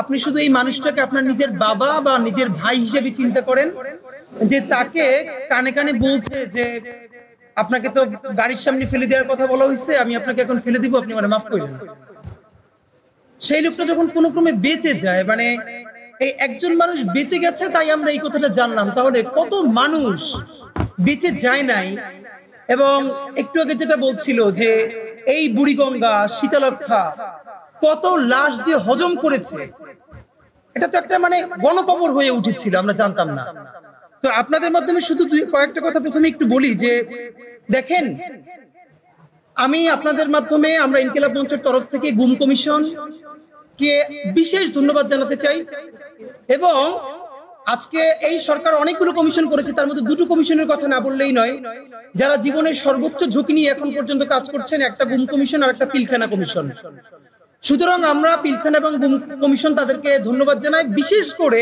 আপনি শুধু এই মানুষটাকে আপনার নিজের বাবা বা নিজের ভাই হিসেবে চিন্তা করেন, যে তাকে কানে কানে বলছে যে আপনাকে তো গাড়ির সামনে ফেলে দেওয়ার কথা বলা হয়েছে, আমি আপনাকে এখন ফেলে দিব, আপনি মানে মাফ করলেন। সেই লোকটা যখন কোনো ক্রমে বেঁচে যায়, মানে এই একজন মানুষ বেঁচে গেছে তাই আমরা এই কথাটা জানলাম, তাহলে কত মানুষ বেঁচে যায় নাই। এবং একটু আগে যেটা বলছিল যে এই বুড়িগঙ্গা, শীতলক্ষা কত লাশ যে হজম করেছে, এটা তো একটা মানে গণকবর হয়ে উঠেছিল, আমরা জানতাম না। তো আপনাদের মাধ্যমে শুধু কয়েকটা কথা প্রথমে একটু বলি যে দেখেন, আমি আপনাদের মাধ্যমে আমরা ইনকিলাব মঞ্চের তরফ থেকে গুম কমিশন কে বিশেষ ধন্যবাদ জানাতে চাই। এবং আজকে এই সরকার অনেকগুলো কমিশন করেছে, তার মধ্যে দুটো কমিশনের কথা না বললেই নয়, যারা জীবনের সর্বোচ্চ ঝুঁকি নিয়ে এখন পর্যন্ত কাজ করছেন, একটা গুম কমিশন আর একটা পিলখানা কমিশন। সুতরাং আমরা পিলখানা এবং গুম কমিশন তাদেরকে ধন্যবাদ জানাই। বিশেষ করে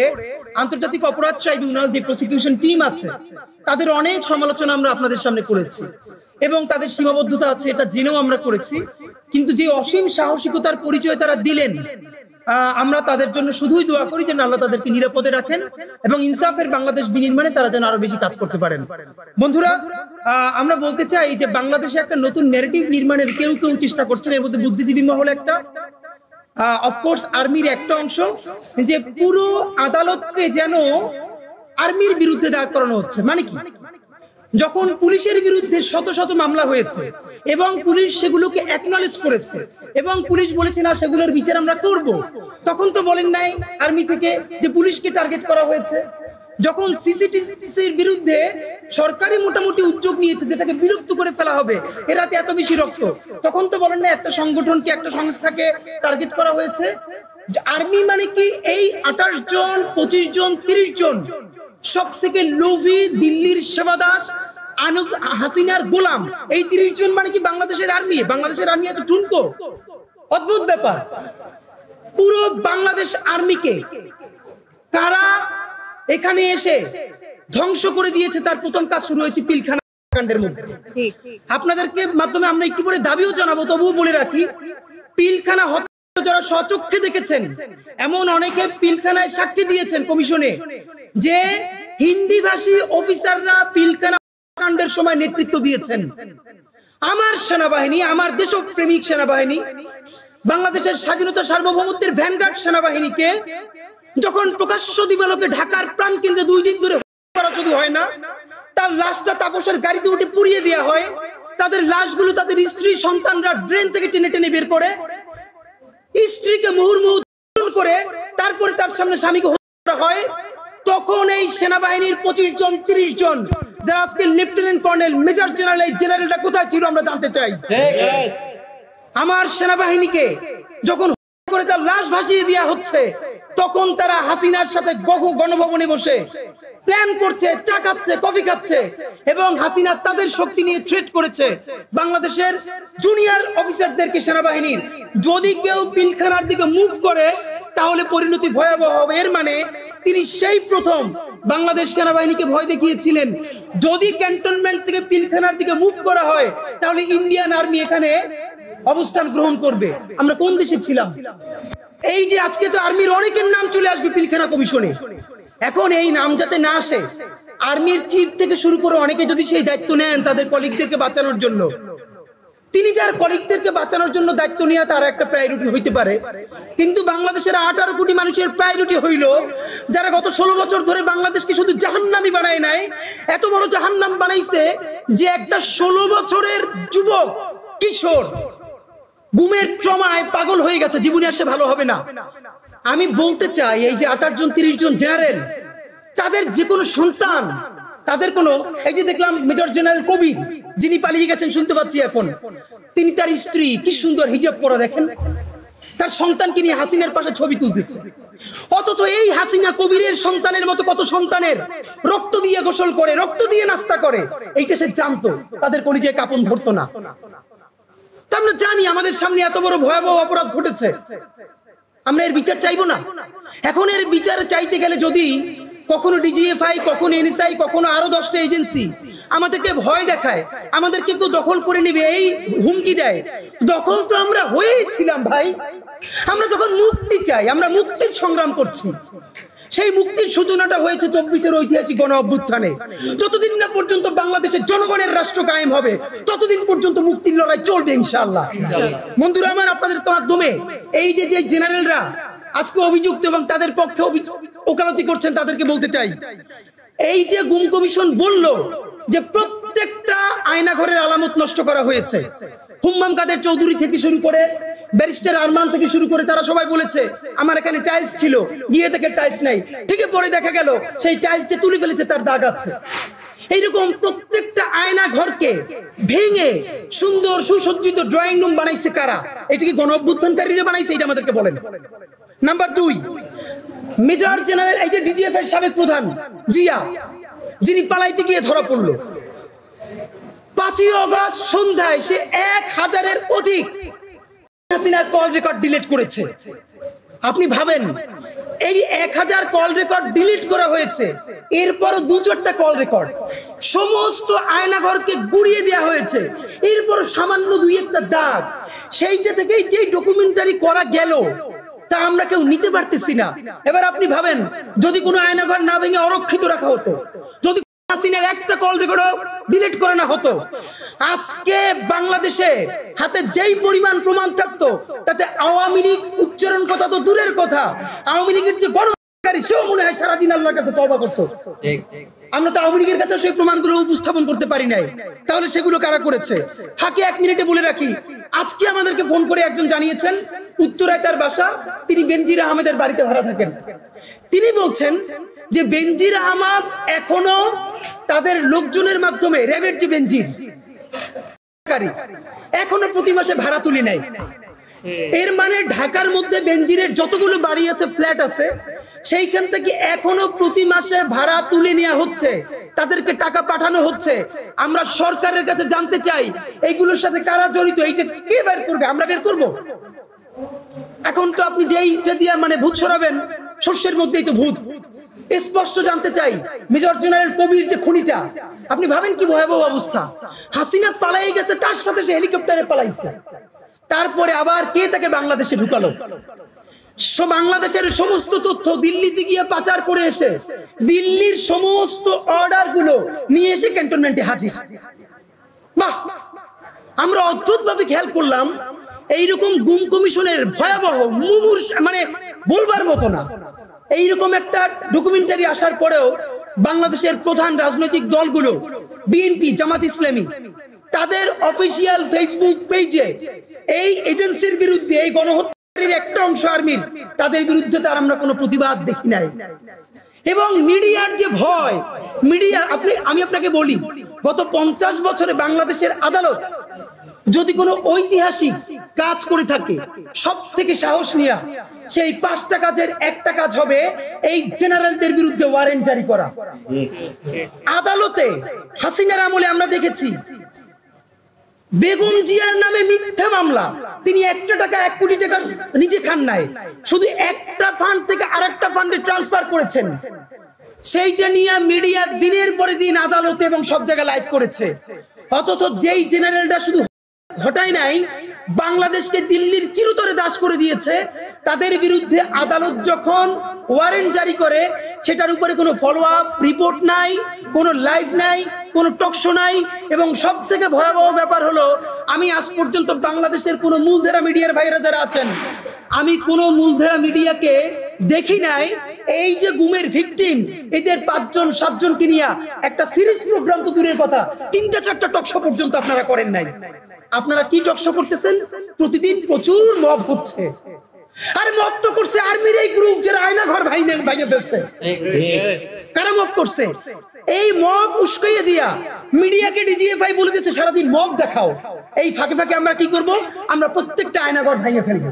আন্তর্জাতিক অপরাধ ট্রাইব্যুনাল যে প্রসিকিউশন টিম আছে, তাদের অনেক সমালোচনা আমরা আপনাদের সামনে করেছি এবং তাদের সীমাবদ্ধতা আছে এটা জেনেও আমরা করেছি, কিন্তু যে অসীম সাহসিকতার পরিচয় তারা দিলেন, আমরা তাদের জন্য শুধুই দোয়া করি যেন আল্লাহ তাদেরকে নিরাপদে রাখেন এবং ইনসাফের বাংলাদেশ বিনির্মাণে তারা যেন আরো বেশি কাজ করতে পারেন। বন্ধুরা, আমরা বলতে চাই যে বাংলাদেশে একটা নতুন ন্যারেটিভ নির্মাণের কেউ কেউ চেষ্টা করছেন, এর মধ্যে বুদ্ধিজীবী মহল একটা, অফকোর্স আর্মির একটা অংশ, যে পুরো আদালতকে যেন আর্মির বিরুদ্ধে দাঁড় করানো হচ্ছে। মানে কি, যখন পুলিশের বিরুদ্ধে শত শত মামলা হয়েছে এবং পুলিশ সেগুলোকে অ্যাকনলেজ করেছে এবং পুলিশ বলেছে না সেগুলোর বিচার আমরা করব, তখন তো বলেন নাই আর্মি থেকে যে পুলিশকে টার্গেট করা হয়েছে। যখন সিসিটিভির বিরুদ্ধে সরকারি মোটামুটি উদ্যোগ নিয়েছে যেটাকে বিলুপ্ত করে ফেলা হবে, এরাতে এত বেশি রক্ত, তখন তো বলেন না একটা সংগঠনকে, একটা সংস্থাকে টার্গেট করা হয়েছে। আর্মি মানে কি এই 28 জন, 25 জন, 30 জন সব থেকে লোভী দিল্লির সেবাদাস, হাসিনার গোলাম, এই 30 জন মানে কি বাংলাদেশের আর্মি? বাংলাদেশের আর্মি এত ঠুনকো? অদ্ভুত ব্যাপার। পুরো বাংলাদেশ আর্মিকে কারা এখানে এসে ধ্বংস করে দিয়েছে, তার প্রথম কাজ শুরু হয়েছে পিলখানা কাণ্ডের মধ্যে। আপনাদেরকে মাধ্যমে আমরা একটু পরে দাবিও জানাবো, তবুও বলে রাখি, পিলখানা হত্যা যারা স্বচক্ষে দেখেছেন, এমন অনেকে পিলখানায় সাক্ষী দিয়েছেন কমিশনে যে হিন্দি ভাষী অফিসাররা পিলখানা কাণ্ডের সময় নেতৃত্ব দিয়েছেন। আমার সেনাবাহিনী, আমার দেশপ্রেমিক সেনাবাহিনী, বাংলাদেশের স্বাধীনতা সার্বভৌমত্বের ভ্যানগার্ড সেনাবাহিনীকে যখন প্রকাশ্য দিবালোকে ঢাকার প্রাণ কেন্দ্রে 2 দিন ধরে করা শুধু হয় না, তার লাশটা তাপসের গাড়িতে উঠে পুড়িয়ে দেওয়া হয়, তাদের লাশগুলো তাদের স্ত্রী সন্তানরা ড্রেন থেকে টেনে টেনে বের করে, স্ত্রীকে মুহুর্মুহু করে তারপরে তার সামনে স্বামীকে হত্যা করা হয়, তখন এই সেনাবাহিনীর 25 জন, 30 জন যারা আজকে লেফটেন্যান্ট কর্নেল, মেজর জেনারেল, এই জেনারেলটা কোথায় ছিল আমরা জানতে চাই। আমার সেনাবাহিনীকে যখন করে তার লাশ ভাসিয়ে দেওয়া হচ্ছে, তখন তারা হাসিনার সাথে গণভবনে বসে প্ল্যান করছে, চা খাচ্ছে, কফি খাচ্ছে, এবং হাসিনা তাদের শক্তি নিয়ে থ্রেট করেছে বাংলাদেশের জুনিয়র অফিসারদেরকে, সেনাবাহিনীর, যদি কেউ পিলখানার দিকে মুভ করে তাহলে পরিণতি ভয়াবহ হবে। এর মানে তিনি সেই প্রথম বাংলাদেশ সেনাবাহিনীকে ভয় দেখিয়েছিলেন, যদি ক্যান্টনমেন্ট থেকে পিলখানার দিকে মুভ করা হয় তাহলে ইন্ডিয়ান আর্মি এখানে অবস্থান গ্রহণ করবে। আমরা কোন দেশে ছিলাম? এই যে আজকে তো আর্মির অনেকের নাম চলে আসবে পিলখানা কমিশনে। এখন এই নাম যাতে না আসে, আর্মির চিফ থেকে শুরু করে অনেকে যদি সেই দায়িত্ব নেন তাদের কলিগদেরকে বাঁচানোর জন্য, তিনি তার কলিগদেরকে বাঁচানোর জন্য দায়িত্ব নেওয়া তার একটা প্রায়োরিটি হইতে পারে, কিন্তু বাংলাদেশের 18 কোটি মানুষের প্রায়োরিটি হইল যারা গত 16 বছর ধরে বাংলাদেশকে শুধু জাহান্নামই বানায় নাই, এত বড় জাহান্নাম বানাইছে যে একটা 16 বছরের যুবক কিশোর গুমের ট্রমায় পাগল হয়ে গেছে, জীবনে আসে ভালো হবে না। আমি বলতে চাই এই যে 28 জন, 30 জন জেনারেল, তাদের যে কোনো সন্তান, তাদের কোনো, এই যে দেখলাম মেজর জেনারেল কবির যিনি পালিয়ে গেছেন শুনতে পাচ্ছি এখন, তিনি তার স্ত্রী কি সুন্দর হিজাব পরা, দেখেন তার সন্তানকে নিয়ে হাসিনার পাশে ছবি তুলতেছে। অথচ এই হাসিনা কবিরের সন্তানের মতো কত সন্তানের রক্ত দিয়ে গোসল করে, রক্ত দিয়ে নাস্তা করে, এইটা সে জানতো, তাদের কলিজায় কাঁপন ধরতো না। তা আমরা জানি আমাদের সামনে এত বড় ভয়াবহ অপরাধ ঘটেছে, আমরা এর বিচার চাইবো না? এখন এর বিচার চাইতে গেলে যদি কখনো ডিজিএফআই, কখনো এনএসআই, কখনো আরো 10টা এজেন্সি আমাদেরকে ভয় দেখায়, আমাদেরকে কেউ দখল করে নেবে এই হুমকি দেয়। দখল তো আমরা হয়েছিলাম ভাই। আমরা যখন মুক্তি চাই, আমরা মুক্তির সংগ্রাম করছি। সেই মুক্তির সূচনাটা হয়েছে 24-এর ঐতিহাসিক গণ অভ্যুত্থানে। যতদিন না পর্যন্ত বাংলাদেশের জনগণের রাষ্ট্র কায়েম হবে, ততদিন পর্যন্ত মুক্তির লড়াই চলবে ইনশাআল্লাহ। বন্ধুরা আমার, আপনাদের মাধ্যমে এই যে জেনারেলরা আজকে অভিযুক্ত এবং তাদের পক্ষে ওকালতি করছেন, তাদেরকে বলতে চাই, এই যে গুম কমিশন বলল যে প্রত্যেকটা আয়নাঘরের আলামত নষ্ট করা হয়েছে, হুম্মাম কাদের চৌধুরী থেকে শুরু করে ব্যারিস্টার আরমান থেকে শুরু করে তারা সবাই বলেছে আমার এখানে টাইলস ছিল, গিয়ে থেকে টাইলস নাই, ঠিক পরে দেখা গেল সেই টাইলস যে তুলে ফেলেছে তার দাগ আছে। এইরকম প্রত্যেকটা আয়না ঘরকে ভেঙে সুন্দর সুসজ্জিত ড্রয়িং রুম বানাইছে কারা? এটা কি গণ অভ্যুত্থানকারীরা বানাইছে? এটা আমাদেরকে বলেন। নাম্বার 2, মেজর জেনারেল এই যে ডিজিএফ এর সাবেক প্রধান জিয়া, যিনি পালাইতে গিয়ে ধরা পড়লো, 5ই আগস্ট সন্ধ্যায় সে 1000-এর অধিক হাসিনার কল রেকর্ড ডিলিট করেছে। আপনি ভাবেন, এই 1000 কল রেকর্ড ডিলিট করা হয়েছে, এরপরও 2-4টা কল রেকর্ড সমস্ত আয়নাঘরকে গুড়িয়ে দেওয়া হয়েছে, এরপর সামান্য 2-1টা দাগ, সেইটা থেকেই যে ডকুমেন্টারি করা গেল তা আমরা কেউ নিতে পারতেছি না। এবার আপনি ভাবেন, যদি কোনো আয়নাঘর না ভেঙে অরক্ষিত রাখা হতো, যদি হাসিনার একটা কল রেকর্ড ডিলিট করে না হতো, আজকে বাংলাদেশে হাতে যেই পরিমাণ প্রমাণ থাকতো, তাতে আওয়ামী লীগ উচ্চারণ কথা তো দূরের কথা, আওয়ামী লীগের যে গণকারী সেও মনে হয় সারাদিন আল্লাহর কাছে তওবা করতো। আমরা তো আওয়ামী লীগের কাছে সেই প্রমাণগুলো উপস্থাপন করতে পারি নাই, তাহলে সেগুলো কারা করেছে? ফাঁকে 1 মিনিটে বলে রাখি, আজকে আমাদেরকে ফোন করে একজন জানিয়েছেন উত্তরায় তার বাসা, তিনি বেনজির আহমেদের বাড়িতে ভাড়া থাকেন। তিনি বলছেন যে বেনজির আহমেদ এখনো তাদের লোকজনের মাধ্যমে র্যাবের যে বেনজির এখনো প্রতি মাসে ভাড়া তুলে নেয়। এর মানে ঢাকার মধ্যে বেনজিরের যতগুলো বাড়ি আছে, ফ্ল্যাট আছে, সেইখান থেকে এখনো প্রতি মাসে ভাড়া তুলে নেওয়া হচ্ছে, তাদেরকে টাকা পাঠানো হচ্ছে। আমরা সরকারের কাছে জানতে চাই এইগুলোর সাথে কারা জড়িত, এইটা কে বের করবে? আমরা বের করব? এখন তো আপনি যেইটা দিয়ে মানে ভূত সরাবেন, শস্যের মধ্যেই তো ভূত। স্পষ্ট জানতে চাই, মেজর জেনারেল কবির যে খুনিটা, আপনি ভাবেন কি ভয়াবহ অবস্থা। হাসিনা পালাই গেছে, তার সাথে সে হেলিকপ্টারে পালাইছে, তারপরে আবার কে তাকে বাংলাদেশে ঢুকালো? বাংলাদেশের সমস্ত তথ্য দিল্লিতে গিয়ে পাচার করে এসে দিল্লির সমস্ত অর্ডার গুলো নিয়ে এসে ক্যান্টনমেন্টে হাজির। বাহ, আমরা অদ্ভুত ভাবে খেয়াল করলাম এইরকম গুম কমিশনের ভয়াবহ মানে বলবার মতো না, এইরকম একটা ডকুমেন্টারি আসার পরেও বাংলাদেশের প্রধান রাজনৈতিক দলগুলো, বিএনপি, জামাত ইসলামী, তাদের অফিসিয়াল ফেসবুক পেজে এই এজেন্সির বিরুদ্ধে, এই গণহত্যার একটা অংশ আর্মির, তাদের বিরুদ্ধে তার আমরা কোনো প্রতিবাদ দেখি নাই। এবং মিডিয়ার যে ভয়, মিডিয়া, আমি আপনাকে বলি, গত 50 বছরে বাংলাদেশের আদালত যদি কোনো ঐতিহাসিক কাজ করে থাকে, সব থেকে সাহস নিয়া সেই 5টা কাজের একটা কাজ হবে এই জেনারেলদের বিরুদ্ধে ওয়ারেন্ট জারি করা। আদালতে হাসিনার আমলে আমরা দেখেছি বেগম জিয়ার নামে মিথ্যা মামলা, তিনি 1 কোটি টাকা নিজে খান নাই, শুধু একটা ফান্ড থেকে আরেকটা ফান্ডে ট্রান্সফার করেছেন। সেইটা নিয়ে মিডিয়া দিনের পরে দিন আদালতে এবং সব জায়গায় লাইভ করেছে। অথচ যেই জেনারেলটা শুধু ঘটায় নাই, বাংলাদেশকে দিল্লির চিরতরে দাস করে দিয়েছে, তাদের বিরুদ্ধে আদালত যখন ওয়ারেন্ট জারি করে, সেটার উপরে কোনো ফলো আপ রিপোর্ট নাই, কোনো লাইভ নাই, কোনো টকশো নাই। এবং সব থেকে ভয়াবহ ব্যাপার হলো, আমি আজ পর্যন্ত বাংলাদেশের কোনো মূলধারা মিডিয়ার ভাইরা যারা আছেন, আমি কোনো মূলধারা মিডিয়াকে দেখি নাই এই যে গুমের ভিকটিম এদের 5-7জনকে নিয়ে একটা সিরিজ প্রোগ্রাম তো দূরের কথা, 3-4টা টকশো পর্যন্ত আপনারা করেন নাই। আপনারা কি টকশো করতেছেন? প্রতিদিন প্রচুর মব হচ্ছে। আরে মব তো করছে আর্মির এই গ্রুপ, যারা আয়না ঘর ভাঙে ফেলছে। কারা মব করছে? এই মব উস্কাইয়া দিয়া মিডিয়াকে ডিজিএফআই বলে দিচ্ছে সারাদিন মব দেখাও। এই ফাঁকে ফাঁকে আমরা কি করব? আমরা প্রত্যেকটা আয়না ঘর ভেঙে ফেলবো।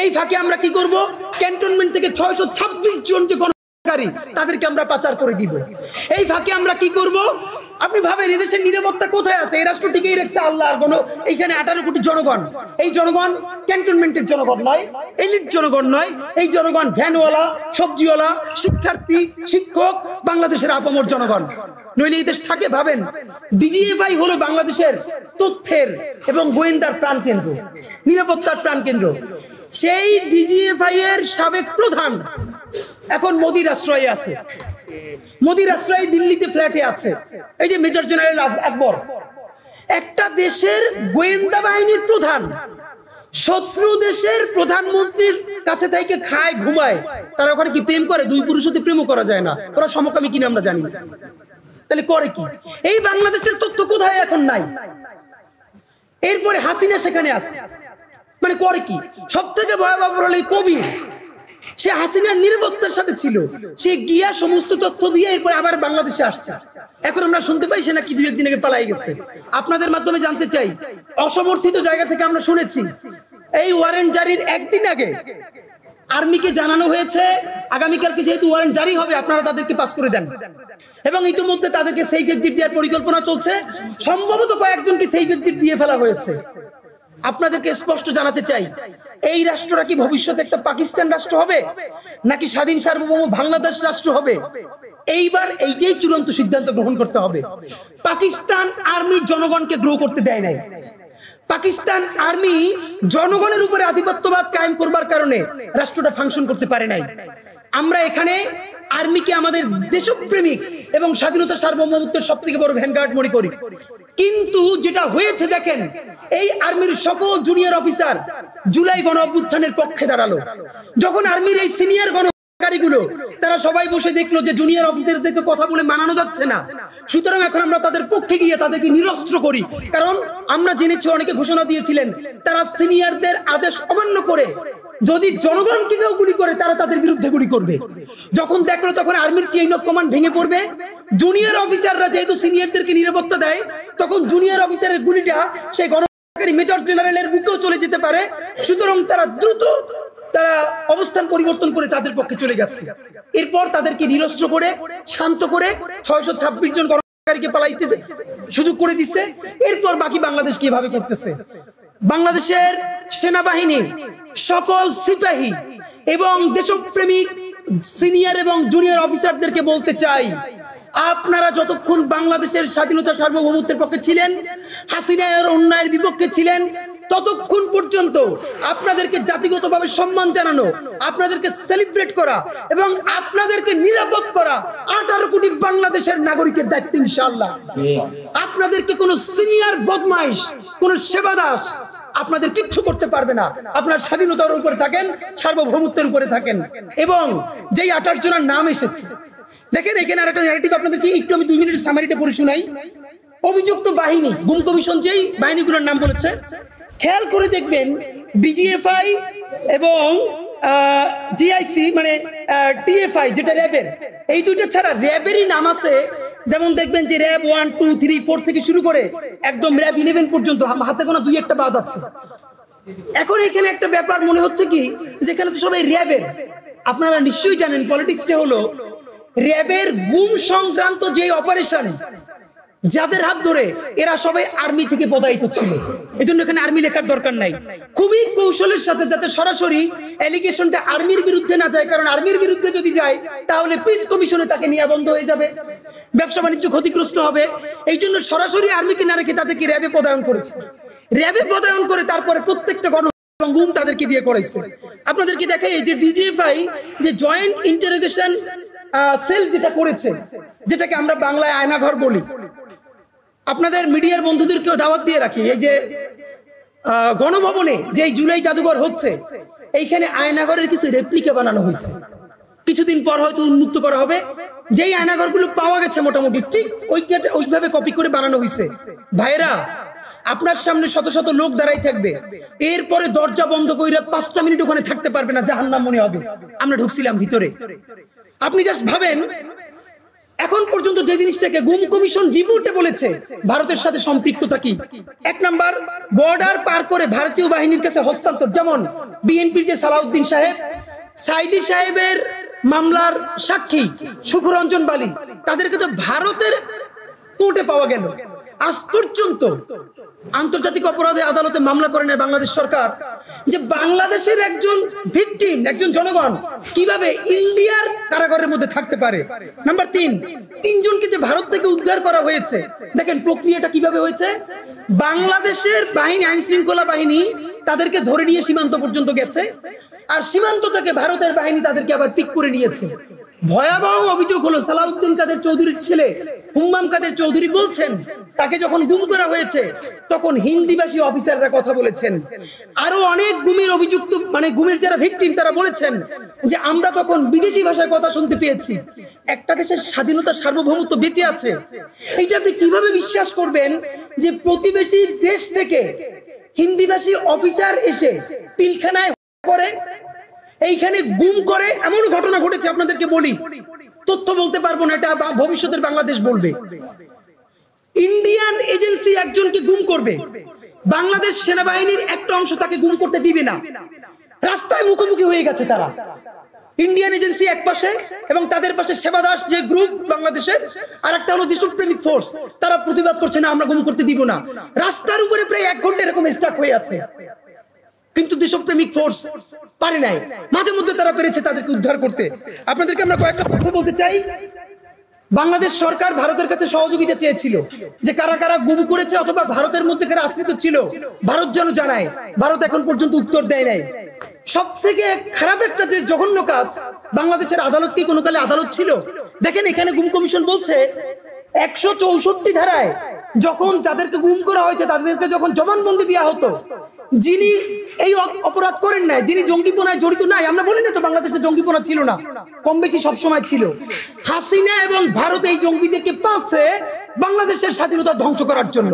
এই ফাঁকে আমরা কি করব? ক্যান্টনমেন্ট থেকে 626 জনকে ব্যবস্থাকারী তাদেরকে আমরা পাচার করে দিব। এই ফাঁকে আমরা কি করব? আপনি ভাবেন এদেশের নিরাপত্তা কোথায় আছে? এই রাষ্ট্র টিকেই রেখেছে আল্লাহর কোনো, এইখানে 18 কোটি জনগণ। এই জনগণ ক্যান্টনমেন্টের জনগণ নয়, এলিট জনগণ নয়, এই জনগণ ভ্যানওয়ালা, সবজিওয়ালা, শিক্ষার্থী, শিক্ষক, বাংলাদেশের আপামর জনগণ। নইলে এই দেশ থাকে? ভাবেন, ডিজিএফআই হলো বাংলাদেশের তথ্যের এবং গোয়েন্দার প্রাণকেন্দ্র, নিরাপত্তার প্রাণকেন্দ্র। সেই ডিজিএফআই এর সাবেক প্রধান এখন মোদির আশ্রয়ে আছে, মোদির আশ্রয়ে দিল্লিতে ফ্ল্যাটে আছে। এই যে মেজর জেনারেল আকবর, একটা দেশের গোয়েন্দা বাহিনীর প্রধান শত্রু দেশের প্রধানমন্ত্রীর কাছে থেকে খায় ঘুমায়। তারা ওখানে কি প্রেম করে? দুই পুরুষ হতে প্রেমও করা যায় না, ওরা সমকামী কিনা আমরা জানি না। তাহলে করে কি? এই বাংলাদেশের তথ্য কোথায় এখন নাই? এরপরে হাসিনা সেখানে আছে, মানে করে কি? সব থেকে ভয়াবহ হলো কবির, সে হাসিনার নিরাপত্তার সাথে ছিল, সে গিয়া সমস্ত তথ্য দিয়ে এরপর আবার বাংলাদেশে আসছে। এখন আমরা শুনতে পাই সে নাকি 2 দিন আগে পালাই গেছে। আপনাদের মাধ্যমে জানতে চাই, অসমর্থিত জায়গা থেকে আমরা শুনেছি এই ওয়ারেন্ট জারির একদিন আগে আর্মিকে জানানো হয়েছে আগামীকালকে যেহেতু ওয়ারেন্ট জারি হবে আপনারা তাদেরকে পাস করে দেন, এবং ইতিমধ্যে তাদেরকে সেফ এক্সিট দেওয়ার পরিকল্পনা চলছে। সম্ভবত কয়েকজনকে সেফ এক্সিট দিয়ে ফেলা হয়েছে। আপনাদেরকে স্পষ্ট জানাতে চাই, এই রাষ্ট্রটা কি ভবিষ্যতে একটা পাকিস্তান রাষ্ট্র হবে নাকি স্বাধীন সার্বভৌম বাংলাদেশ রাষ্ট্র হবে? এইবার এইটাই চূড়ান্ত সিদ্ধান্ত গ্রহণ করতে হবে। পাকিস্তান আর্মি জনগণকে গ্রো করতে দেয় নাই। পাকিস্তান আর্মি জনগণের উপরে আধিপত্যবাদ কায়েম করবার কারণে রাষ্ট্রটা ফাংশন করতে পারে নাই। আমরা এখানে আর্মিকে আমাদের দেশপ্রেমিক এবং স্বাধীনতা সার্বভৌমত্বের সবথেকে বড় ভ্যানগার্ড মনে করি। কিন্তু যেটা হয়েছে দেখেন, এই আর্মির সকল জুনিয়র অফিসার জুলাই গণ অভ্যুত্থানের পক্ষে দাঁড়ালো। যখন আর্মির এই সিনিয়র গণকারীগুলো তারা সবাই বসে দেখলো যে জুনিয়র অফিসারদেরকে কথা বলে মানানো যাচ্ছে না, সুতরাং এখন আমরা তাদের পক্ষে গিয়ে তাদেরকে নিরস্ত্র করি। কারণ আমরা জেনেছি অনেকে ঘোষণা দিয়েছিলেন তারা সিনিয়রদের আদেশ অমান্য করে যদি জনগণকে কেউ গুলি করে তারা তাদের বিরুদ্ধে গুলি করবে। যখন দেখলো তখন আর্মির চেইন অফ কমান্ড ভেঙে পড়বে। জুনিয়র অফিসাররা যেহেতু সিনিয়রদেরকে নিরাপত্তা দেয়, তখন জুনিয়র অফিসারের গুলিটা সেই গণকারী মেজর জেনারেলের বুকেও চলে যেতে পারে। সুতরাং তারা দ্রুত অবস্থান পরিবর্তন করে তাদের পক্ষে চলে গেছে। এরপর তাদেরকে নিরস্ত্র করে শান্ত করে 626 জন গণকারীকে পালাইতে সুযোগ করে দিচ্ছে। এরপর বাকি বাংলাদেশ কিভাবে করতেছে? বাংলাদেশের সেনাবাহিনী সকল সিপাহী এবং দেশপ্রেমিক সিনিয়র এবং জুনিয়র অফিসারদেরকে বলতে চাই, আপনারা যতক্ষণ বাংলাদেশের স্বাধীনতা সার্বভৌমত্বের পক্ষে ছিলেন, হাসিনার অন্যায়ের বিপক্ষে ছিলেন, ততক্ষণ পর্যন্ত আপনাদেরকে জাতিগতভাবে সম্মান জানানো, আপনাদেরকে সেলিব্রেট করা এবং আপনাদেরকে নিরাপদ করা 18 কোটি বাংলাদেশের নাগরিকের দায়িত্ব ইনশাআল্লাহ। আপনাদেরকে কোনো সিনিয়র বদমাইশ, কোনো সেবাদাস আপনাদের কিচ্ছু করতে পারবে না। আপনার স্বাধীনতার উপরে থাকেন, সার্বভৌমত্বের উপরে থাকেন। এবং যেই 28 জনের নাম এসেছে, দেখেন এখানে আরেকটা ন্যারেটিভ আপনাদেরকে একটু আমি 2 মিনিটের সামারিটা পড়ে শোনাই। অভিযুক্ত বাহিনী, গুম কমিশন যেই বাহিনীগুলোর নাম বলেছে, খেয়াল করে দেখবেন ডিজিএফআই এবং জিআইসি মানে টিএফআই যেটা র্যাবের, এই দুইটা ছাড়া র্যাবেরই নাম আছে। যেমন দেখবেন যে র্যাব 1, 2, 3, 4 থেকে শুরু করে একদম র্যাব 11 পর্যন্ত, হাতে গোনা 2-1টা বাদ আছে। এখন এখানে একটা ব্যাপার মনে হচ্ছে কি, যেখানে তো সবাই র্যাবের। আপনারা নিশ্চয়ই জানেন পলিটিক্সটা হলো র্যাবের গুম সংক্রান্ত যে অপারেশন, যাদের হাত ধরে এরা সবাই আর্মি থেকে পদায়িত ছিল। এজন্য এখানে আর্মি লেখার দরকার নাই। খুবই কৌশলের সাথে যাতে সরাসরি অ্যালিগেশনটা আর্মির বিরুদ্ধে না যায়, কারণ আর্মির বিরুদ্ধে যদি যায় তাহলে পিস কমিশনে তাকে নিয়ে বন্ধ হয়ে যাবে, ব্যবসা বাণিজ্য ক্ষতিগ্রস্ত হবে। এই জন্য সরাসরি আর্মিকে না রেখে তাদেরকে র্যাবে পদায়ন করেছে। র্যাবে পদায়ন করে তারপরে প্রত্যেকটা গুম তাদেরকে দিয়ে করাইছে। আপনাদেরকে দেখাই যে ডিজিএফআই যে জয়েন্ট ইন্টারোগেশন সেল যেটা করেছে, যেটাকে আমরা বাংলায় আয়নাঘর বলি। আপনাদের মিডিয়ার বন্ধুদেরকেও দাওয়াত দিয়ে রাখি, এই যে গণভবনে যে জুলাই জাদুঘর হচ্ছে, এইখানে আয়নাঘরের কিছু রেপ্লিকা বানানো হয়েছে। কিছুদিন পর হয়তো উন্মুক্ত করা হবে। যেই আয়নাঘরগুলো পাওয়া গেছে মোটামুটি ঠিক ওইভাবে কপি করে বানানো হয়েছে। ভাইরা, আপনার সামনে শত শত লোক দাঁড়াই থাকবে, এরপরে দরজা বন্ধ করে 5টা মিনিট ওখানে থাকতে পারবে না, জাহান্নাম মনে হবে। আমরা ঢুকছিলাম ভিতরে। আপনি জাস্ট ভাবেন, এখন পর্যন্ত যে জিনিসটাকে গুম কমিশন রিপোর্টে বলেছে ভারতের সাথে সম্পৃক্ততা কি। 1 নাম্বার, বর্ডার পার করে ভারতীয় বাহিনীর কাছে হস্তান্তর। যেমন বিএনপির যে সালাউদ্দিন সাহেব, সাইদি সাহেবের মামলার সাক্ষী সুখরঞ্জন বালি, তাদেরকে তো ভারতের কোর্টে পাওয়া গেল। আজ পর্যন্ত আন্তর্জাতিক অপরাধে আদালতে মামলা করে নেয় বাংলাদেশ সরকার যে বাংলাদেশের একজন ভিকটিম, একজন জনগণ কিভাবে ইন্ডিয়ার কারাগারের মধ্যে থাকতে পারে। নাম্বার 3, 3 জনকে যে ভারত থেকে উদ্ধার করা হয়েছে, দেখেন প্রক্রিয়াটা কিভাবে হয়েছে। বাংলাদেশের বাহিনী, আইন শৃঙ্খলা বাহিনী তাদেরকে ধরে নিয়ে সীমান্ত পর্যন্ত গেছে, আর সীমান্ত থেকে ভারতের বাহিনী তাদেরকে আবার পিক করে নিয়েছে। ভয়াবহ অভিযোগ হলো সালাউদ্দিন কাদের চৌধুরীর ছেলে হুম্মাম কাদের চৌধুরী বলছেন তাকে যখন গুম করা হয়েছে তখন হিন্দিভাষী অফিসাররা কথা বলেছেন। আরো অনেক গুমের অভিযুক্ত, মানে গুমের যারা ভিকটিম তারা বলেছেন যে আমরা তখন বিদেশি ভাষায় কথা শুনতে পেয়েছি। একটা দেশের স্বাধীনতা সার্বভৌমত্ব বেঁচে আছে, এটা আপনি কিভাবে বিশ্বাস করবেন যে প্রতিবেশী দেশ থেকে হিন্দিভাষী অফিসার এসে পিলখানায় করে, এইখানে গুম করে? এমন ঘটনা ঘটেছে, আপনাদেরকে বলি, তথ্য বলতে পারবো না, এটা ভবিষ্যতের বাংলাদেশ বলবে। ইন্ডিয়ান এজেন্সি একজনকে গুম করবে, বাংলাদেশ সেনাবাহিনীর একটা অংশ তাকে গুম করতে দিবে না, রাস্তায় মুখোমুখি হয়ে গেছে তারা। ইন্ডিয়ান এজেন্সি এক পাশে এবং তাদের পাশে সেবা দাস যে গ্রুপ বাংলাদেশের, আর একটা হলো দেশপ্রেমিক ফোর্স, তারা প্রতিবাদ করছে না আমরা গুম করতে দিব না। রাস্তার উপরে প্রায় 1 ঘন্টা এরকম স্টাক হয়ে আছে, কিন্তু দেশপ্রেমিক ফোর্স পারে নাই। মাঝে মধ্যে তারা পেরেছে তাদেরকে উদ্ধার করতে। আপনাদেরকে আমরা কয়েকটা কথা বলতে চাই। বাংলাদেশ সরকার ভারতের কাছে সহযোগিতা চেয়েছিল যে কারা কারা গুম করেছে অথবা ভারতের মধ্যে কারা আশ্রিত ছিল ভারত যেন জানায়। ভারত এখন পর্যন্ত উত্তর দেয় নাই। সব থেকে খারাপ একটা যে জঘন্য কাজ, বাংলাদেশের আদালত কি কোনো কালে আদালত ছিল? দেখেন এখানে গুম কমিশন বলছে 164 ধারায় যখন যাদেরকে গুম করা হয়েছে তাদেরকে যখন জবানবন্দি দেওয়া হতো, যিনি এই অপরাধ করেন নাই, যিনি জঙ্গিপনায় জড়িত নাই, আমরা বলি না তো বাংলাদেশে জঙ্গিপনা ছিল না, কম বেশি সবসময় ছিল। হাসিনা এবং ভারত এই জঙ্গিদেরকে পাচ্ছে বাংলাদেশের স্বাধীনতা ধ্বংস করার জন্য,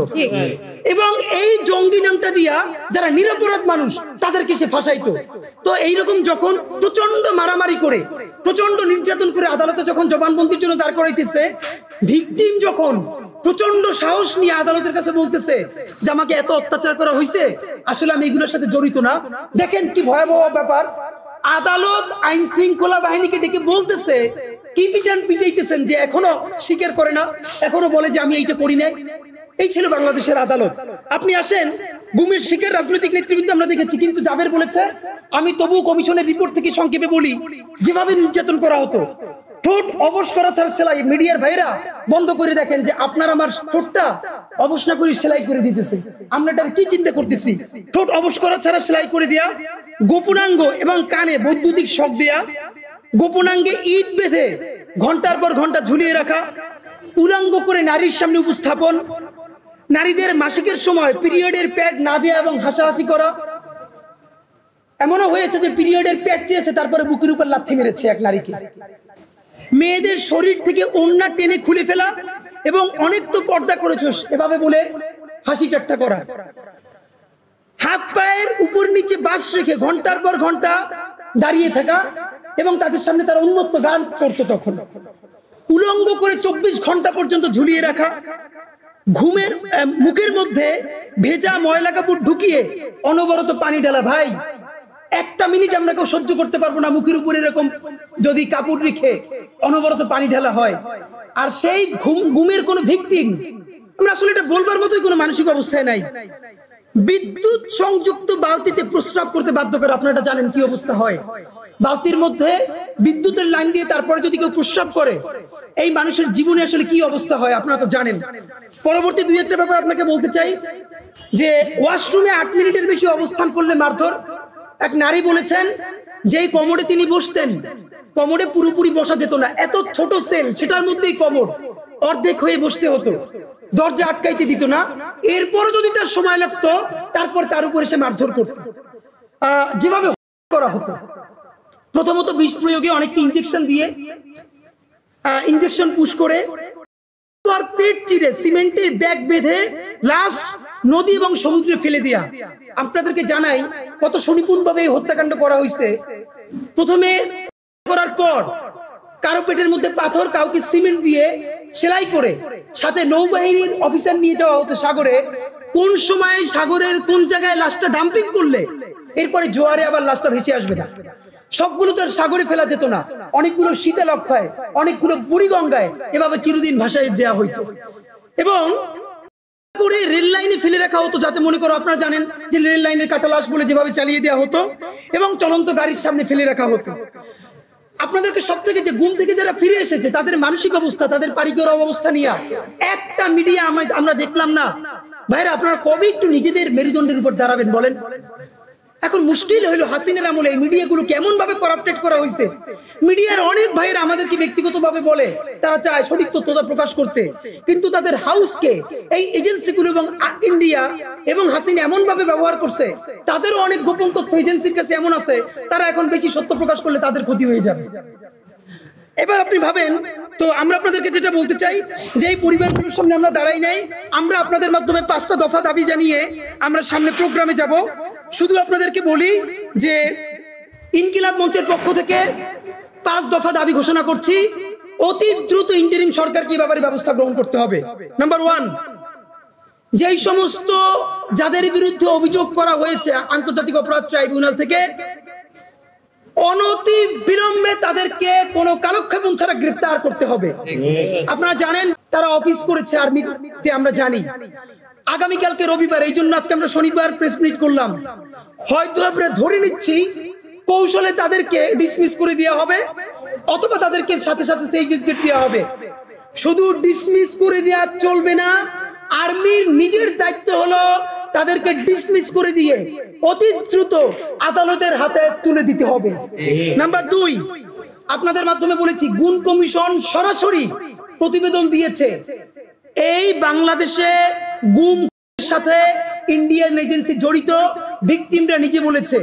এবং এই জঙ্গি নামটা দিয়া যারা নিরপরাধ মানুষ তাদেরকে সে ফাঁসাইতো। তো এইরকম যখন প্রচন্ড মারামারি করে, প্রচন্ড নির্যাতন করে আদালতে যখন জবানবন্দির জন্য দাঁড় করাইতেছে, ভিকটিম যখন প্রচন্ড সাহস নিয়ে আদালতের কাছে বলতেছে যে আমাকে এত অত্যাচার করা হয়েছে, আসলে আমি এগুলোর সাথে জড়িত না। দেখেন কি ভয়াবহ ব্যাপার। আদালত আইন শৃঙ্খলা বাহিনীকে ডেকে বলতেছে, কি পিটান পিটাইতেছেন যে এখনো স্বীকার করে না, এখনো বলে যে আমি এইটা করি নাই। এই ছিল বাংলাদেশের আদালত। আপনি আসেন, গুমের শিকার রাজনৈতিক নেতৃবৃন্দ আমরা দেখেছি, কিন্তু জাবের বলেছে আমি তবু কমিশনের রিপোর্ট থেকে সংক্ষেপে বলি, যেভাবে নির্যাতন করা হতো, ঠোঁট অবশ করা ছাড়া সেলাই, মিডিয়ার ভাইরা বন্ধ করে দেখেন যে আপনার আমার ঠোঁটটা অবশ না করে সেলাই করে দিতেছে, আমরা এটা কি চিন্তা করতেছি? ঠোঁট অবশ করা ছাড়া সেলাই করে দেয়া, গোপনাঙ্গ এবং কানে বৈদ্যুতিক শক দেয়া, গোপনাঙ্গে ইট বেঁধে ঘন্টার পর ঘন্টা ঝুলিয়ে রাখা, উলাঙ্গ করে নারীর সামনে উপস্থাপন, নারীদের মাসিকের সময় পিরিয়ডের প্যাড না দেয়া এবং হাসাহাসি করা। এমনও হয়েছে যে পিরিয়ডের প্যাড চেয়েছে, তারপরে বুকের উপর লাথি মেরেছে এক নারীকে। মেয়েদের শরীর থেকে ওড়না টেনে খুলে ফেলা এবং অনেক তো পর্দা করেছস এভাবে বলে হাসি ঠাট্টা করা। হাত পায়ের উপর নিচে বাস রেখে ঘন্টার পর ঘন্টা দাঁড়িয়ে থাকা এবং তাদের সামনে তারা উন্মত্ত গান করতো। তখন উলঙ্গ করে 24 ঘন্টা পর্যন্ত ঝুলিয়ে রাখা, ঘুমের মুখের মধ্যে ভেজা ময়লা কাপড় ঢুকিয়ে অনবরত পানি ঢালা। ভাই, 1 মিনিট আমরা কেউ সহ্য করতে পারবো না মুখের উপরে এরকম যদি কাপড় রেখে অনবরত পানি ঢালা হয়। আর সেই ঘুমের কোনো ভিকটিম, আমরা আসলে এটা বলবার মতোই কোনো মানসিক অবস্থায় নাই। বিদ্যুৎ সংযুক্ত বালতিতে প্রস্রাব করতে বাধ্য করে, আপনারা এটা জানেন কি অবস্থা হয়। বালতির মধ্যে বিদ্যুতের লাইন দিয়ে তারপরে যদি কেউ প্রস্রাব করে, এই মানুষের জীবনে আসলে কি অবস্থা হয় আপনারা তো জানেন। পরবর্তী 2-1টা ব্যাপার আপনাকে বলতে চাই যে ওয়াশরুমে 8 মিনিটের বেশি অবস্থান করলে মারধর। এক নারী বলেছেন যেই কোমরে তিনি বসতেন, কোমরে পুরোপুরি বসা যেত না, এত ছোট সেল, সেটার মধ্যেই কোমর অর্ধেক হয়ে বসতে হতো, দরজা আটকাইতে দিত না। এরপরও যদি তার সময় লাগতো, তারপর তার উপরে সে মারধর করত। যেভাবে করা হতো, প্রথমত বিষ প্রয়োগে অনেককে ইনজেকশন দিয়ে, ইনজেকশন পুশ করে, পেট চিরে সিমেন্টের ব্যাগ বেঁধে লাশ নদী এবং সমুদ্রে ফেলে দেয়া। আপনাদেরকে জানাই কত সুনিপুণভাবে এই হত্যাকাণ্ড করা হয়েছে। প্রথমে করার পর কারো পেটের মধ্যে পাথর, কাউকে সিমেন্ট দিয়ে সেলাই করে সাথে নৌবাহিনীর অফিসার নিয়ে যাওয়া হতো সাগরে। কোন সময় সাগরের কোন জায়গায় লাশটা ডাম্পিং করলে এরপরে জোয়ারে আবার লাশটা ভেসে আসবে না। সবগুলো তো সাগরে ফেলা যেত না, অনেকগুলো শীতলক্ষায়, অনেকগুলো বুড়িগঙ্গায় এভাবে চিরদিন ভাসায় দেওয়া হইতো। এবং করে রেল লাইনে ফেলে রাখা হতো, যাতে মনে করো আপনারা জানেন যে রেল লাইনের কাটা লাশ বলে যেভাবে চালিয়ে দেওয়া হতো, এবং চলন্ত গাড়ির সামনে ফেলে রাখা হতো। আপনাদেরকে সব থেকে যে ঘুম থেকে যারা ফিরে এসেছে তাদের মানসিক অবস্থা, তাদের পারিবারিক অবস্থা নিয়ে একটা মিডিয়া আমরা দেখলাম না। ভাইরা, আপনারা কবে একটু নিজেদের মেরুদণ্ডের উপর দাঁড়াবেন বলেন? এখন মুশকিল হইলো হাসিনার আমলে এই মিডিয়াগুলো কেমন ভাবে করাপ্টেড করা হয়েছে। মিডিয়ার অনেক ভাইয়েরা আমাদেরকে ব্যক্তিগতভাবে বলে তারা চায় সঠিক তথ্যটা প্রকাশ করতে, কিন্তু তাদের হাউসকে এই এজেন্সিগুলো এবং ইন্ডিয়া এবং হাসিনা এমন ভাবে ব্যবহার করছে, তাদেরও অনেক গোপন তথ্য এজেন্সির কাছে এমন আছে, তারা এখন বেশি সত্য প্রকাশ করলে তাদের ক্ষতি হয়ে যাবে। এবার আপনি ভাবেন, তো আমরা আপনাদেরকে যেটা বলতে চাই যে এই পরিবারগুলোর সামনে আমরা দাঁড়াই নাই, আমরা আপনাদের মাধ্যমে 5টা দফা দাবি জানিয়ে আমরা সামনে প্রোগ্রামে যাব। শুধু আপনাদেরকে বলি যে ইনকিলাব মঞ্চের পক্ষ থেকে 5 দফা দাবি ঘোষণা করছি। অতি দ্রুত ইন্টারিম সরকারকে এই ব্যাপারে ব্যবস্থা গ্রহণ করতে হবে। নাম্বার 1, যেই সমস্ত যাদের বিরুদ্ধে অভিযোগ করা হয়েছে আন্তর্জাতিক অপরাধ ট্রাইব্যুনাল থেকে, অনতি বিলম্বে তাদেরকে কোনো কালক্ষেপণ ছাড়া গ্রেফতার করতে হবে। আপনারা জানেন তারা অফিস করেছে আর্মিতে, আমরা জানি। আগামীকালকে রবিবার, এই জন্য আজকে আমরা শনিবার প্রেস মিট করলাম। হয়তো আমরা ধরে নিচ্ছি কৌশলে তাদেরকে ডিসমিস করে দেওয়া হবে, অথবা তাদেরকে সাথে সাথে সেই এক্সিট দেওয়া হবে। শুধু ডিসমিস করে দেওয়া চলবে না, আর্মির নিজের দায়িত্ব হলো তাদেরকে ডিসমিস করে দিয়ে অতি দ্রুত আদালতের হাতে তুলে দিতে হবে। নাম্বার 2, আপনাদের মাধ্যমে বলেছি, গুম কমিশন সরাসরি প্রতিবেদন দিয়েছে এই বাংলাদেশে গুম সাথে ইন্ডিয়ান এজেন্সি জড়িত। ভিকটিমরা নিজে বলেছে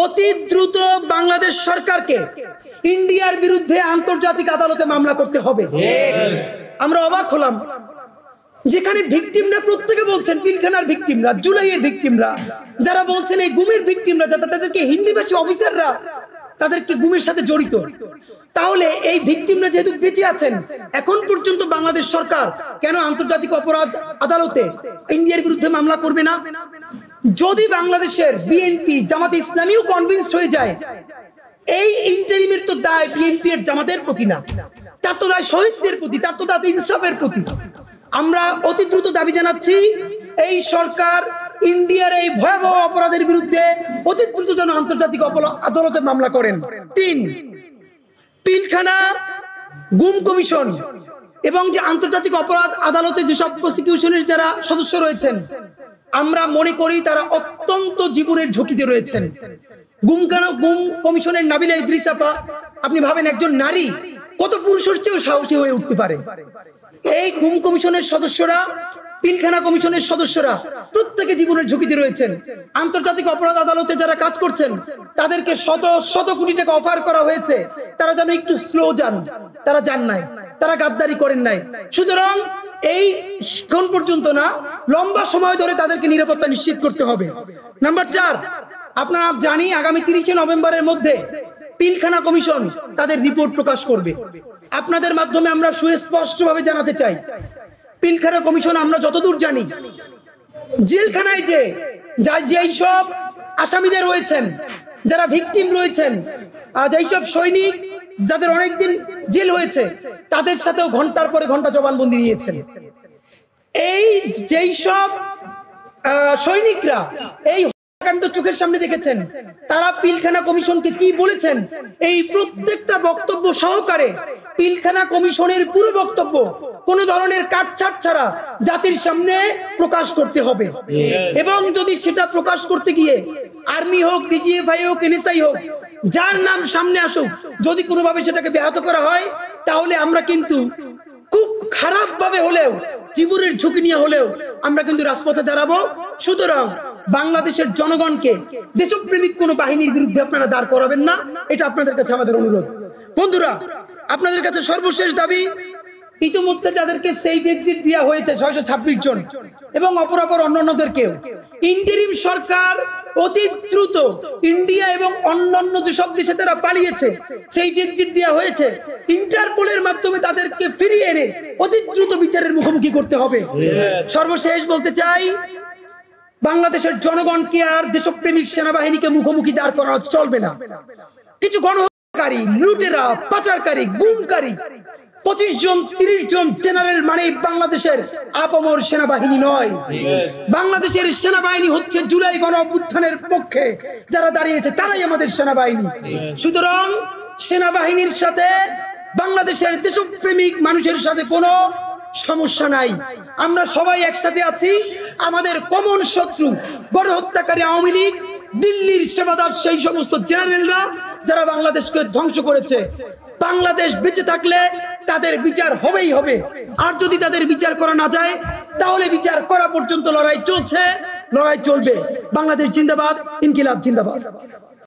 অতি দ্রুত বাংলাদেশ সরকারকে ইন্ডিয়ার বিরুদ্ধে আন্তর্জাতিক আদালতে মামলা করতে হবে। আমরা অবাক হলাম, যেখানে ভিকটিমরা প্রত্যেকে বলছেন, পিলখানার ভিকটিমরা, জুলাইয়ের ভিকটিমরা, যারা বলছেন এই গুমের ভিকটিমরা, যারা তাদেরকে হিন্দিভাষী অফিসাররা তাদেরকে গুমের সাথে জড়িত। তাহলে এই ভিকটিমরা যেহেতু বেঁচে আছেন, এখন পর্যন্ত বাংলাদেশ সরকার কেন আন্তর্জাতিক অপরাধ আদালতে ইন্ডিয়ার বিরুদ্ধে মামলা করবে না? যদি বাংলাদেশের বিএনপি, জামাতে ইসলামীও কনভিন্সড হয়ে যায়, এই ইন্টারিমের তো দায় বিএনপি এর জামাতের প্রতি না, তার তো দায় শহীদদের প্রতি, তার তো দায় ইনসাফের প্রতি। আমরা অতি দ্রুত দাবি জানাচ্ছি এই সরকার ইন্ডিয়ার এই ভয়াবহ অপরাধের বিরুদ্ধে অতি দ্রুত যেন আন্তর্জাতিক আদালতে মামলা করেন। 3, পিলখানা গুম কমিশন এবং যে আন্তর্জাতিক অপরাধ আদালতে যেসব প্রসিকিউশনের যারা সদস্য রয়েছেন, আমরা মনে করি তারা অত্যন্ত জীবনের ঝুঁকিতে রয়েছেন। গুম কমিশনের নাবিলা ইদ্রিস আপা, আপনি ভাবেন একজন নারী কত পুরুষের চেয়েও সাহসী হয়ে উঠতে পারে। এই গুম কমিশনের সদস্যরা, পিলখানা কমিশনের সদস্যরা প্রত্যেকে জীবনের ঝুঁকিতে রয়েছেন। আন্তর্জাতিক অপরাধ আদালতে যারা কাজ করছেন তাদেরকে শত শত কোটি টাকা অফার করা হয়েছে, তারা যেন একটু স্লো যান, তারা যান নাই, তারা গাদ্দারি করেন নাই। সুতরাং এই কোন পর্যন্ত না, লম্বা সময় ধরে তাদেরকে নিরাপত্তা নিশ্চিত করতে হবে। নাম্বার 4, আপনারা জানি আগামী 30শে নভেম্বরের মধ্যে পিলখানা কমিশন তাদের রিপোর্ট প্রকাশ করবে। আপনাদের মাধ্যমে আমরা সুস্পষ্টভাবে জানাতে চাই, পিলখানা কমিশন আমরা যতদূর জানি জেলখানায় যেই সব আসামিরা রয়েছেন, যারা ভিকটিম রয়েছেন, যেই সব সৈনিক যাদের অনেকদিন জেল হয়েছে, তাদের সাথেও ঘন্টার পরে ঘন্টা জবানবন্দি নিয়েছেন। এই যেই সব সৈনিকরা এই হত্যাকাণ্ড চোখের সামনে দেখেছেন, তারা পিলখানা কমিশনকে কি বলেছেন, এই প্রত্যেকটা বক্তব্য সহকারে পিলখানা কমিশনের পুরো বক্তব্য কোন ধরনের কাটছাট ছাড়া জাতির সামনে প্রকাশ করতে হবে। এবং যদি সেটা প্রকাশ করতে গিয়ে আর্মি হোক, ডিজিএফআই হোক, এনএসআই হোক, যার নাম সামনে আসুক, যদি কোনোভাবে সেটাকে ব্যাহত করা হয়, তাহলে আমরা কিন্তু খুব খারাপ ভাবে হলেও, জীবনের ঝুঁকি নিয়ে হলেও আমরা কিন্তু রাজপথে দাঁড়াবো। সুতরাং বাংলাদেশের জনগণকে দেশপ্রেমিক কোন বাহিনীর বিরুদ্ধে আপনারা দাঁড় করাবেন না, এটা আপনাদের কাছে আমাদের অনুরোধ। বন্ধুরা, আপনাদের কাছে সর্বশেষ দাবি, ইতিমধ্যে যাদেরকে সেফ এক্সিট দেওয়া হয়েছে 626 জন এবং অপরাপর অন্যান্যদেরকেও, ইন্টারিম সরকার অতি দ্রুত ইন্ডিয়া এবং অন্যান্য যেসব দেশে তারা পালিয়েছে, সেফ এক্সিট দেওয়া হয়েছে, ইন্টারপোলের মাধ্যমে তাদেরকে ফিরিয়ে এনে অতি দ্রুত বিচারের মুখোমুখি করতে হবে। সর্বশেষ বলতে চাই, বাংলাদেশের জনগণকে আর দেশপ্রেমিক সেনাবাহিনীকে মুখোমুখি দাঁড় করা চলবে না। কিছু গণহত্যাকারী, লুটেরা, পাচারকারী, গুমকারী 25 জন 30 জন জেনারেল মানে বাংলাদেশের আপামর সেনাবাহিনী নয়। বাংলাদেশের সেনাবাহিনী হচ্ছে জুলাই গণ অভ্যুত্থানের পক্ষে যারা দাঁড়িয়েছে, তারাই আমাদের সেনাবাহিনী। সুতরাং সেনাবাহিনীর সাথে বাংলাদেশের দেশপ্রেমিক মানুষের সাথে কোনো সমস্যা নাই। আমরা সবাই একসাথে আছি। আমাদের কমন শত্রু গণহত্যাকারী আওয়ামী লীগ, দিল্লির সেবাদার সেই সমস্ত জেনারেলরা যারা বাংলাদেশকে ধ্বংস করেছে। বাংলাদেশ বেঁচে থাকলে তাদের বিচার হবেই হবে, আর যদি তাদের বিচার করা না যায় তাহলে বিচার করা পর্যন্ত লড়াই চলছে, লড়াই চলবে। বাংলাদেশ জিন্দাবাদ, ইনকিলাব জিন্দাবাদ।